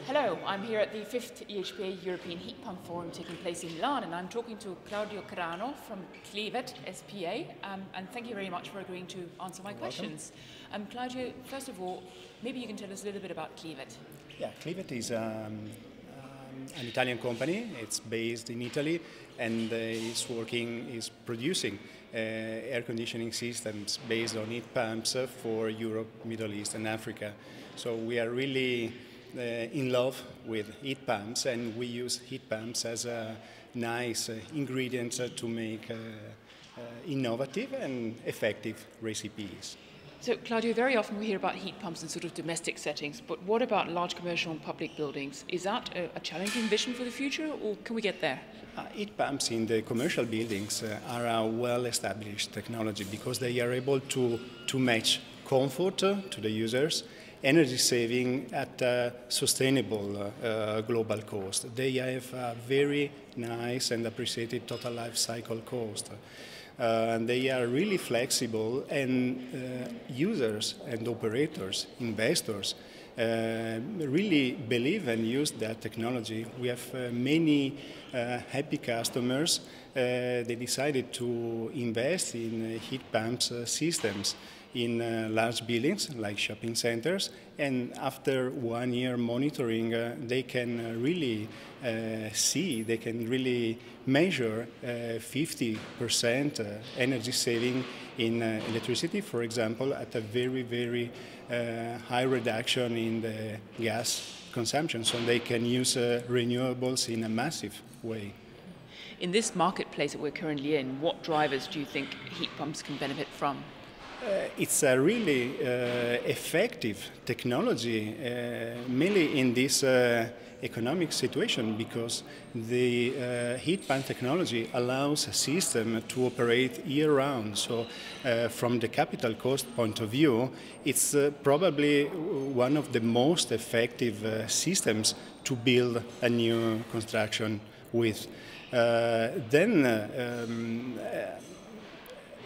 Hello, I'm here at the 5th EHPA European Heat Pump Forum taking place in Milan, and I'm talking to Claudio Carano from Clivet, SPA, and thank you very much for agreeing to answer my questions. Claudio, first of all, maybe you can tell us a little bit about Clivet. Yeah, Clivet is an Italian company. It's based in Italy and is producing air conditioning systems based on heat pumps for Europe, Middle East and Africa. So we are really in love with heat pumps, and we use heat pumps as a nice ingredient to make innovative and effective recipes. So, Claudio, very often we hear about heat pumps in sort of domestic settings, but what about large commercial and public buildings? Is that a challenging vision for the future, or can we get there? Heat pumps in the commercial buildings are a well-established technology because they are able to match comfort to the users, energy saving at a sustainable global cost. They have a very nice and appreciated total life cycle cost. And they are really flexible, and users and operators, investors, really believe and use that technology. We have many happy customers. They decided to invest in heat pumps systems in large buildings like shopping centers, and after 1 year monitoring, they can really they can really measure 50% energy saving in electricity, for example, at a very, very high reduction in the gas consumption. So they can use renewables in a massive way. In this marketplace that we're currently in, what drivers do you think heat pumps can benefit from? It's a really effective technology, mainly in this economic situation, because the heat pump technology allows a system to operate year-round. So from the capital cost point of view, it's probably one of the most effective systems to build a new construction with.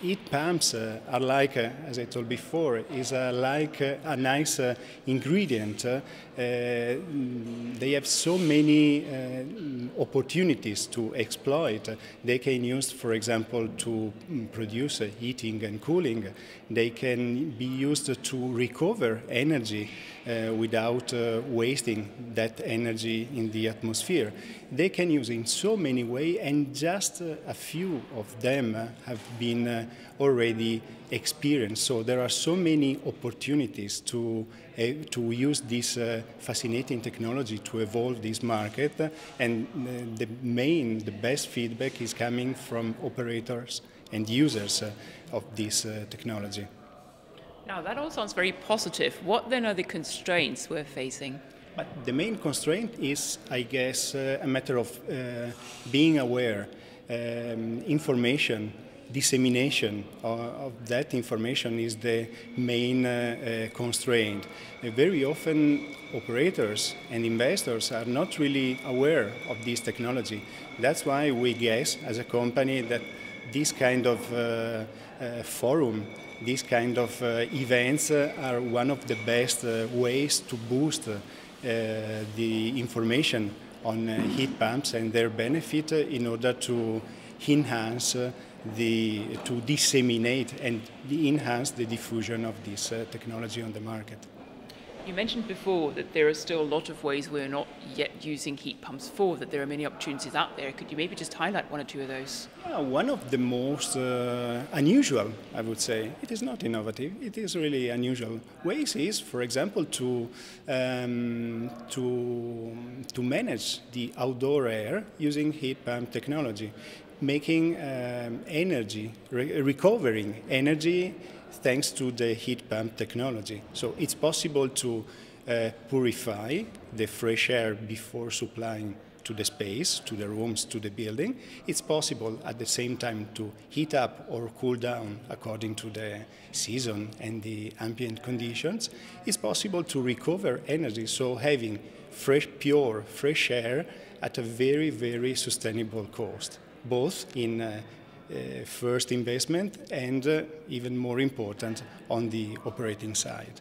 Heat pumps are like, as I told before, is like a nice ingredient. They have so many opportunities to exploit. They can use, for example, to produce heating and cooling. They can be used to recover energy without wasting that energy in the atmosphere. They can use in so many ways, and just a few of them have been already experienced. So there are so many opportunities to use this fascinating technology to evolve this market, and the best feedback is coming from operators and users of this technology. Now, that all sounds very positive. What then are the constraints we're facing? But the main constraint is, I guess, a matter of being aware, information, dissemination of that information is the main constraint. Very often operators and investors are not really aware of this technology. That's why we guess as a company that this kind of forum, these kind of events are one of the best ways to boost the information on heat pumps and their benefit in order to enhance to disseminate and enhance the diffusion of this technology on the market. You mentioned before that there are still a lot of ways we're not yet using heat pumps for, that there are many opportunities out there. Could you maybe just highlight one or two of those? One of the most unusual, I would say, it is not innovative, it is really unusual ways is, for example, to manage the outdoor air using heat pump technology, making energy, recovering energy thanks to the heat pump technology. So it's possible to purify the fresh air before supplying to the space, to the rooms, to the building. It's possible at the same time to heat up or cool down according to the season and the ambient conditions. It's possible to recover energy, so having pure fresh air at a very, very sustainable cost, both in first investment and even more important on the operating side.